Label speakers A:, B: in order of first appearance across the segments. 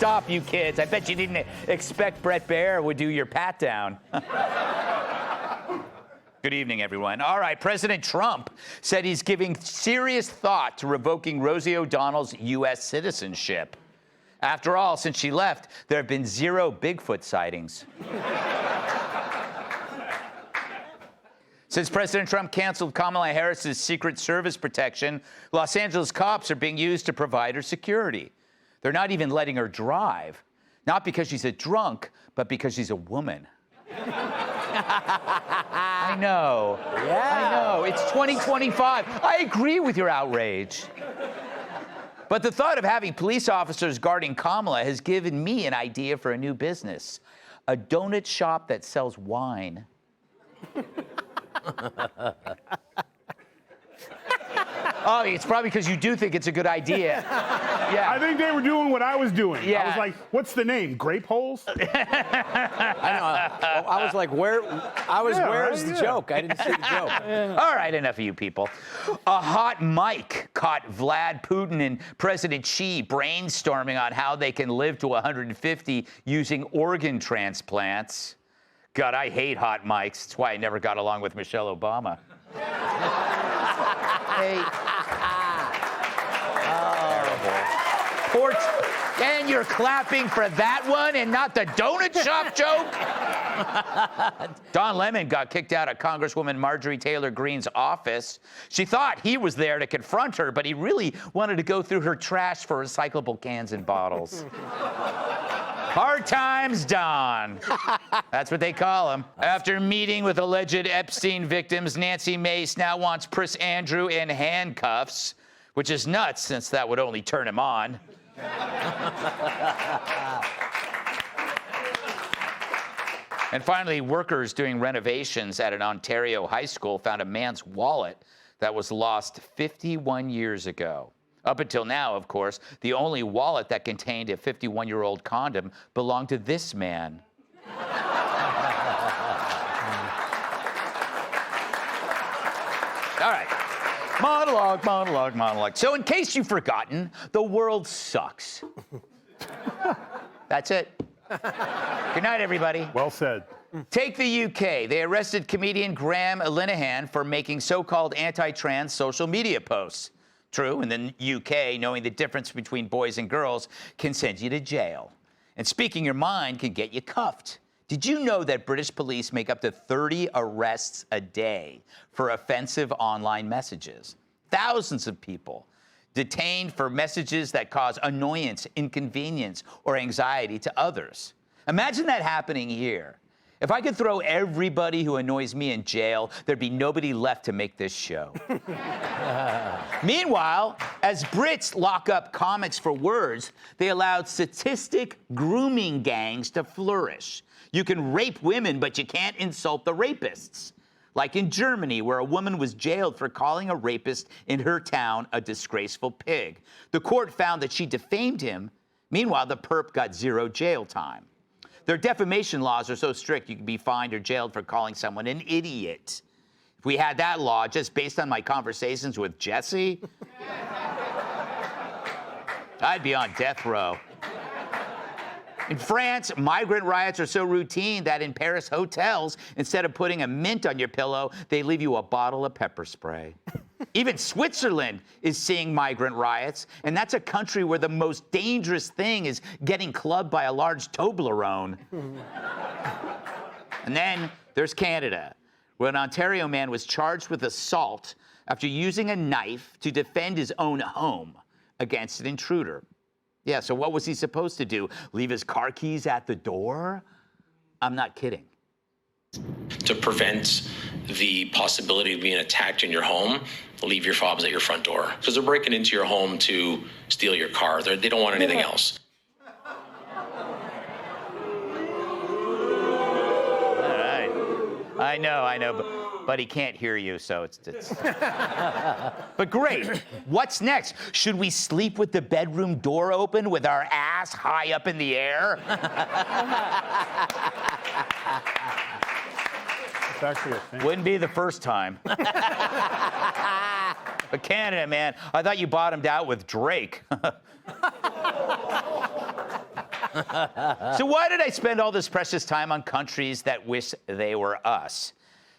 A: stop, you kids. I bet you didn't expect Brett Baer would do your pat down. Good evening, everyone. All right, President Trump said he's giving serious thought to revoking Rosie O'Donnell's U.S. citizenship. After all, since she left, there have been 0 Bigfoot sightings. Since President Trump canceled Kamala Harris's Secret Service protection, Los Angeles cops are being used to provide her security. They're not even letting her drive, not because she's a drunk, but because she's a woman. I know. Yeah. I know. It's 2025. I agree with your outrage. But the thought of having police officers guarding Kamala has given me an idea for a new business. A donut shop that sells wine. Oh, it's probably because you do think it's a good idea. Yeah.
B: I think they were doing what I was doing.
A: Yeah.
B: I was like, what's the name? Grape holes?
C: I know. I was like, where's the joke? I didn't see the joke.
A: All right, enough of you people. A hot mic caught Vlad Putin and President Xi brainstorming on how they can live to 150 using organ transplants. God, I hate hot mics. That's why I never got along with Michelle Obama. Hey. Terrible. And you're clapping for that one and not the donut shop joke? Don Lemon got kicked out of Congresswoman Marjorie Taylor Greene's office. She thought he was there to confront her, but he really wanted to go through her trash for recyclable cans and bottles. Hard times, Don. That's what they call him. After meeting with alleged Epstein victims, Nancy Mace now wants Prince Andrew in handcuffs, which is nuts since that would only turn him on. And finally, workers doing renovations at an Ontario high school found a man's wallet that was lost 51 years ago. Up until now, of course, the only wallet that contained a 51-year-old condom belonged to this man. All right. Monologue. So in case you've forgotten, the world sucks. That's it. Good night, everybody.
B: Well said.
A: Take the UK. They arrested comedian Graham Linehan for making so-called anti-trans social media posts. True, in the UK, knowing the difference between boys and girls can send you to jail. And speaking your mind can get you cuffed. Did you know that British police make up to 30 arrests a day for offensive online messages? Thousands of people detained for messages that cause annoyance, inconvenience, or anxiety to others. Imagine that happening here. If I could throw everybody who annoys me in jail, there'd be nobody left to make this show. Meanwhile, as Brits lock up comics for words, they allowed statistic grooming gangs to flourish. You can rape women, but you can't insult the rapists. Like in Germany, where a woman was jailed for calling a rapist in her town a disgraceful pig. The court found that she defamed him. Meanwhile, the perp got 0 jail time. Their defamation laws are so strict you can be fined or jailed for calling someone an idiot. If we had that law just based on my conversations with Jesse, I'd be on death row. In France, migrant riots are so routine that in Paris hotels, instead of putting a mint on your pillow, they leave you a bottle of pepper spray. Even Switzerland is seeing migrant riots, and that's a country where the most dangerous thing is getting clubbed by a large Toblerone. And then there's Canada, where an Ontario man was charged with assault after using a knife to defend his own home against an intruder. Yeah, so what was he supposed to do? Leave his car keys at the door? I'm not kidding.
D: To prevent the possibility of being attacked in your home, leave your fobs at your front door. Because they're breaking into your home to steal your car. They don't want anything else.
A: All right. I know, but he can't hear you, so it's... But great. What's next? Should we sleep with the bedroom door open with our ass high up in the air?
B: It's actually a thing.
A: Wouldn't be the first time. But Canada, man, I thought you bottomed out with Drake. So why did I spend all this precious time on countries that wish they were us?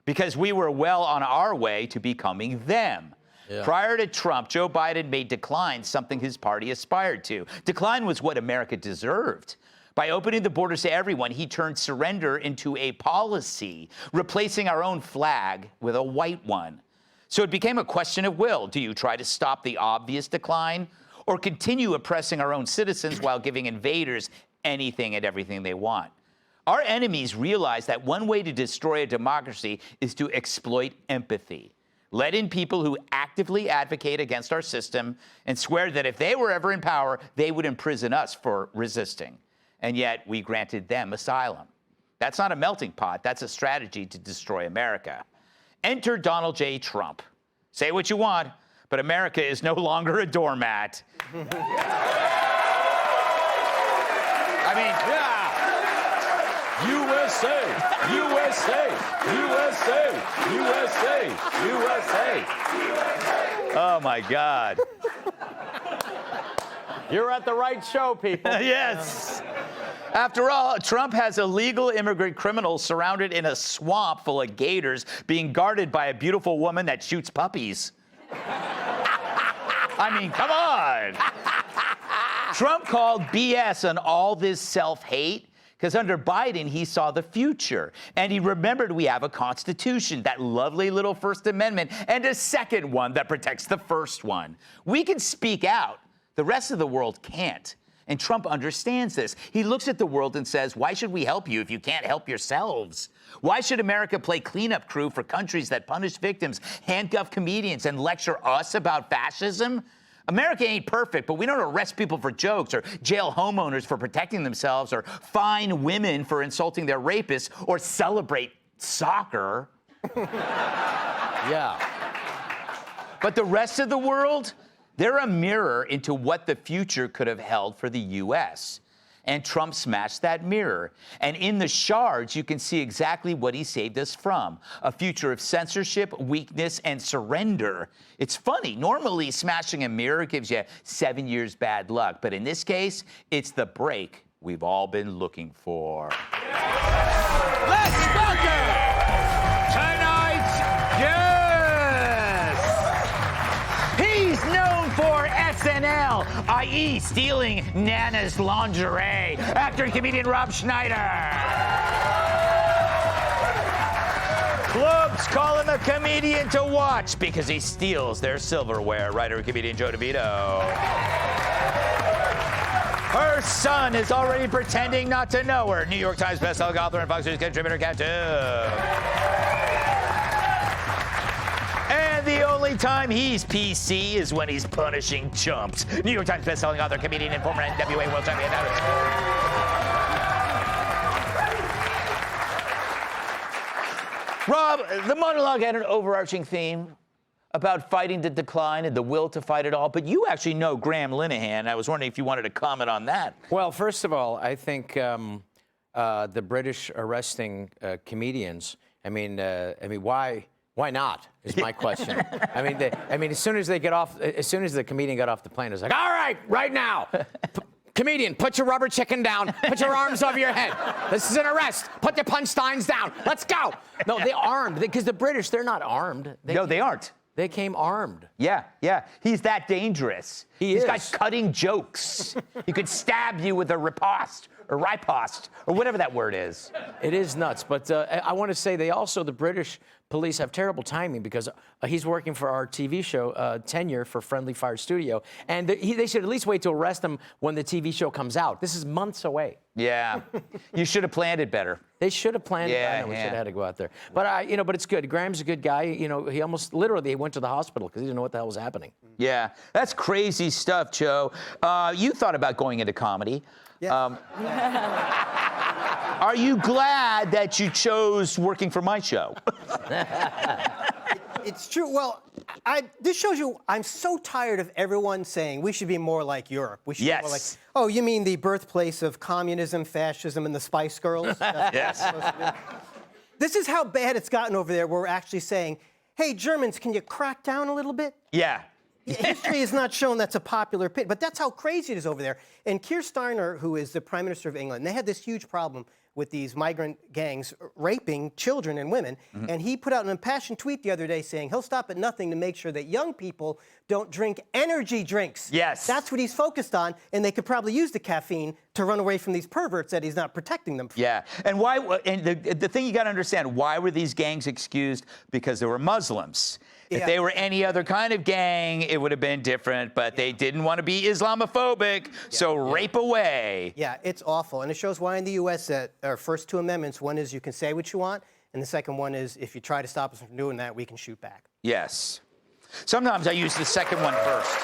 A: Because we were well on our way to becoming them. Yeah. Prior to Trump, Joe Biden made decline something his party aspired to. Decline was what America deserved. By opening the borders to everyone, he turned surrender into a policy, replacing our own flag with a white one. So it became a question of will. Do you try to stop the obvious decline or continue oppressing our own citizens while giving invaders anything and everything they want? Our enemies realize that one way to destroy a democracy is to exploit empathy. Let in people who actively advocate against our system and swear that if they were ever in power, they would imprison us for resisting. And yet we granted them asylum. That's not a melting pot. That's a strategy to destroy America. Enter Donald J. Trump. Say what you want, but America is no longer a doormat. I mean,
C: yeah. USA, USA, USA, USA, USA.
A: Oh my God.
C: You're at the right show, people.
A: Yes. After all, Trump has illegal immigrant criminals surrounded in a swamp full of gators being guarded by a beautiful woman that shoots puppies. I mean, come on. Trump called BS on all this self-hate because under Biden, he saw the future. And he remembered we have a Constitution, that lovely little First Amendment, and a second one that protects the first one. We can speak out. The rest of the world can't. And Trump understands this. He looks at the world and says, why should we help you if you can't help yourselves? Why should America play cleanup crew for countries that punish victims, handcuff comedians, and lecture us about fascism? America ain't perfect, but we don't arrest people for jokes or jail homeowners for protecting themselves or fine women for insulting their rapists or celebrate soccer.
C: Yeah.
A: But the rest of the world, they're a mirror into what the future could have held for the U.S. And Trump smashed that mirror. And in the shards, you can see exactly what he saved us from. A future of censorship, weakness, and surrender. It's funny. Normally, smashing a mirror gives you 7 years bad luck. But in this case, it's the break we've all been looking for.
C: Let's welcome tonight's guest.
A: He's known for SNL, i.e. stealing Nana's lingerie. Actor and comedian Rob Schneider. Clubs call him a comedian to watch because he steals their silverware. Writer and comedian Joe DeVito. Her son is already pretending not to know her. New York Times bestselling author and Fox News contributor Cat too. And the only time he's PC is when he's punishing chumps. New York Times bestselling author, comedian, and former NWA world champion. Rob, the monologue had an overarching theme about fighting the decline and the will to fight it all, but you actually know Graham Linehan. I was wondering if you wanted to comment on that.
C: Well, first of all, I think the British arresting comedians. I mean, why not? Is my question. I mean, as soon as the comedian got off the plane, it was like, all right, right now. Comedian, put your rubber chicken down. Put your arms over your head. This is an arrest. Put your punch steins down. Let's go. No, they armed because the British, they're not armed.
A: They aren't.
C: They came armed.
A: Yeah. He's that dangerous.
C: He's
A: got cutting jokes. He could stab you with a riposte or whatever that word is.
C: It is nuts. But I want to say the British police have terrible timing because he's working for our TV show, Tenure for Friendly Fire Studio. And they should at least wait to arrest him when the TV show comes out. This is months away.
A: Yeah. You should have planned it better.
C: They should have planned it. I know we should have had to go out there. But, but it's good. Graham's a good guy. He almost literally went to the hospital because he didn't know what the hell was happening.
A: Yeah. That's crazy stuff, Joe. You thought about going into comedy.
E: Yeah.
A: Are you glad that you chose working for my show?
E: It's true. Well, this shows you I'm so tired of everyone saying we should be more like Europe. We should be more like, oh, you mean the birthplace of communism, fascism, and the Spice Girls?
A: Yes.
E: This is how bad it's gotten over there, where we're actually saying, hey, Germans, can you crack down a little bit?
A: Yeah.
E: History has not shown that's a popular opinion, but that's how crazy it is over there. And Keir Starmer, who is the Prime Minister of England, they had this huge problem with these migrant gangs raping children and women. And he put out an impassioned tweet the other day saying he'll stop at nothing to make sure that young people don't drink energy drinks.
A: Yes.
E: That's what he's focused on, and they could probably use the caffeine to run away from these perverts that he's not protecting them from.
A: Yeah, and why? And the thing you got to understand, why were these gangs excused? Because they were Muslims. If they were any other kind of gang, it would have been different, but they didn't want to be Islamophobic, so rape away.
E: Yeah, it's awful. And it shows why in the U.S. that our first two amendments, one is you can say what you want, and the second one is if you try to stop us from doing that, we can shoot back.
A: Yes. Sometimes I use the second one first.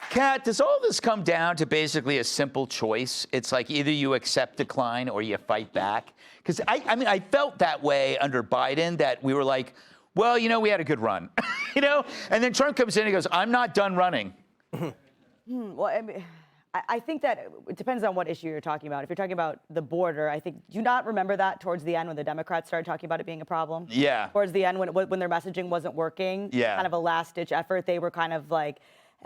A: Kat, does all this come down to basically a simple choice? It's like either you accept decline or you fight back? Because I mean, I felt that way under Biden, that we were like, well, you know, we had a good run, you know? And then Trump comes in and goes, I'm not done running.
F: Well, I mean, I think that it depends on what issue you're talking about. If you're talking about the border, I think, do you not remember that towards the end when the Democrats started talking about it being a problem?
A: Yeah.
F: Towards the end when their messaging wasn't working?
A: Yeah.
F: Kind of a last-ditch effort. They were kind of like,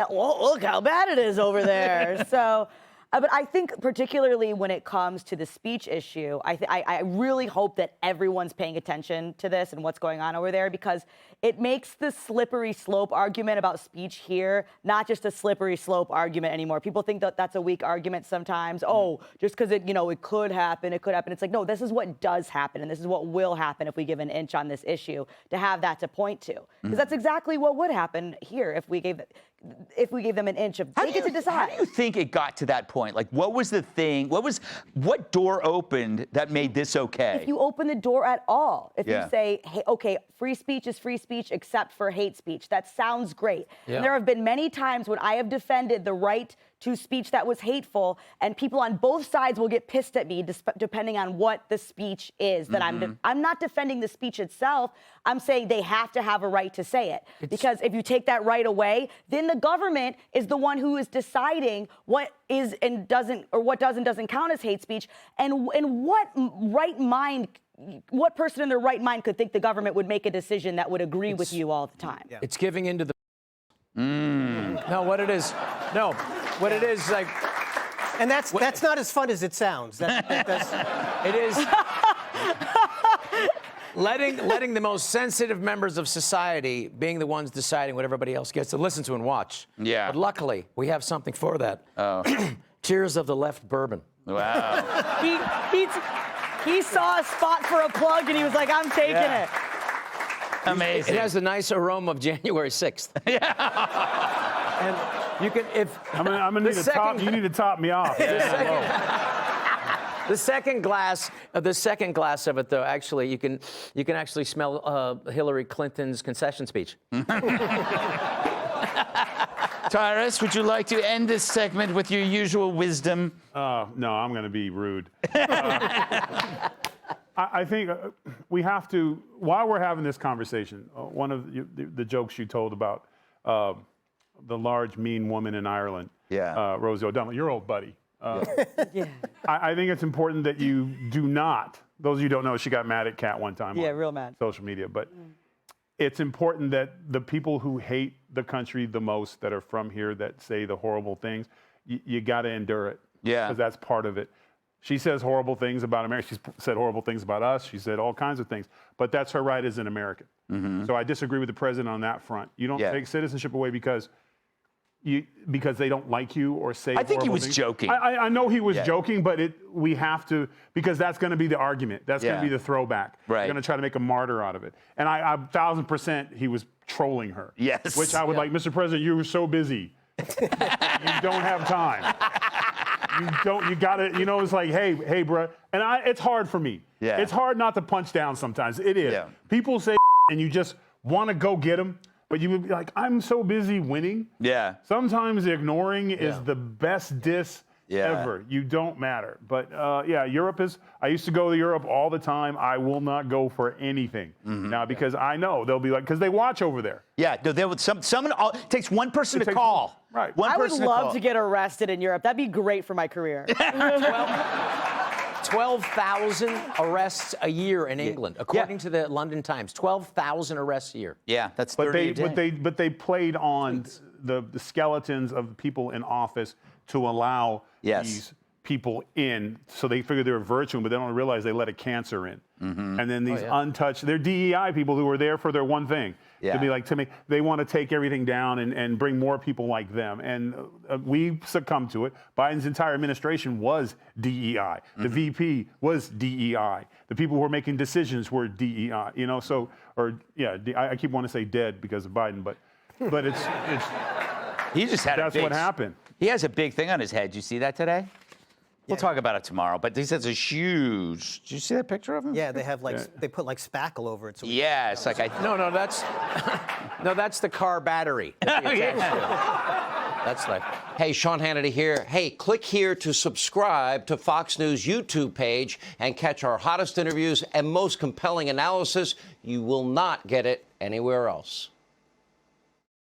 F: well, look how bad it is over there. So, but I think particularly when it comes to the speech issue, I really hope that everyone's paying attention to this and what's going on over there, because it makes the slippery slope argument about speech here not just a slippery slope argument anymore. People think that that's a weak argument sometimes. Oh, just because it could happen, it could happen. It's like, no, this is what does happen, and this is what will happen if we give an inch on this issue, to have that to point to. Because that's exactly what would happen here if we gave them an inch of they get to decide.
A: How do you think it got to that point? Like, what was the thing? What door opened that made this okay?
F: If you open the door at all, if
A: Yeah.
F: you say, hey, okay, free speech is free speech except for hate speech, that sounds great.
C: Yeah.
F: And there have been many times when I have defended the right to speech that was hateful, and people on both sides will get pissed at me depending on what the speech is that I'm not defending the speech itself. I'm saying they have to have a right to say it. Because if you take that right away, then the government is the one who is deciding what is and doesn't, or what does and doesn't count as hate speech, and what person in their right mind could think the government would make a decision that would agree with you all the time?
E: Yeah.
C: It's giving into the. No, what it is. No, what it is like.
E: And that's not as fun as it sounds.
C: It is letting the most sensitive members of society being the ones deciding what everybody else gets to listen to and watch.
A: Yeah.
C: But luckily, we have something for that. Oh. Tears of the Left bourbon.
A: Wow.
F: He saw a spot for a plug and he was like, I'm taking it.
A: Amazing.
C: It has the nice aroma of January 6th. Yeah. And you can,
B: I'm gonna need a top. You need to top me off.
C: The second glass of it, though, actually, you can actually smell Hillary Clinton's concession speech.
A: Tyrus, would you like to end this segment with your usual wisdom?
B: No, I'm going to be rude. I think we have to, while we're having this conversation, one of the jokes you told about the large, mean woman in Ireland, Rosie O'Donnell, your old buddy.
F: Yeah.
B: I think it's important that you do not, those of you who don't know, she got mad at Kat one time on
F: real mad.
B: social media, but it's important that the people who hate the country the most, that are from here, that say the horrible things, you got to endure it.
A: Yeah.
B: Because that's part of it. She says horrible things about America. She's said horrible things about us. She said all kinds of things. But that's her right as an American. So I disagree with the president on that front. You don't take citizenship away because they don't like you or say
A: I think he
B: horrible
A: was
B: things.
A: joking.
B: I know he was joking, but we have to, because that's going to be the argument. That's going to be the throwback.
A: Right.
B: They're going to try to make a martyr out of it. And I 1,000% he was trolling her.
A: Yes.
B: Which I would like, Mr. President, you were so busy. You don't have time. You got to, it's like, hey, bro. And it's hard for me.
A: Yeah.
B: It's hard not to punch down sometimes. It is.
A: Yeah.
B: People say and you just want to go get them, but you would be like, I'm so busy winning.
A: Yeah.
B: Sometimes ignoring is the best diss ever. You don't matter. But Europe is, I used to go to Europe all the time. I will not go for anything now because I know they'll be like, because they watch over there.
A: Yeah, they would, someone, it takes one person to call.
B: Right.
A: One
F: I would
A: person
F: love
A: call.
F: to get arrested in Europe. That'd be great for my career.
C: 12,000 arrests a year in England, according to the London Times. 12,000 arrests a year.
A: Yeah, that's 30 a day.
B: But they played on the skeletons of people in office to allow these people in. So they figured they were virtuing, but they don't realize they let a cancer in. And then these untouched, they're DEI people who were there for their one thing. To be like, they want to take everything down and bring more people like them. And we succumbed to it. Biden's entire administration was DEI. The VP was DEI. The people who were making decisions were DEI. You know, so, I keep wanting to say dead because of Biden, but it's
A: he just had
B: that's what happened.
A: He has a big thing on his head. Did you see that today? We'll talk about it tomorrow, but he says a huge. Did you see that picture of him?
E: Yeah, they have they put like spackle over it. So
A: it's like
C: No, that's the car battery. That's like.
G: Hey, Sean Hannity here. Hey, click here to subscribe to Fox News YouTube page and catch our hottest interviews and most compelling analysis. You will not get it anywhere else.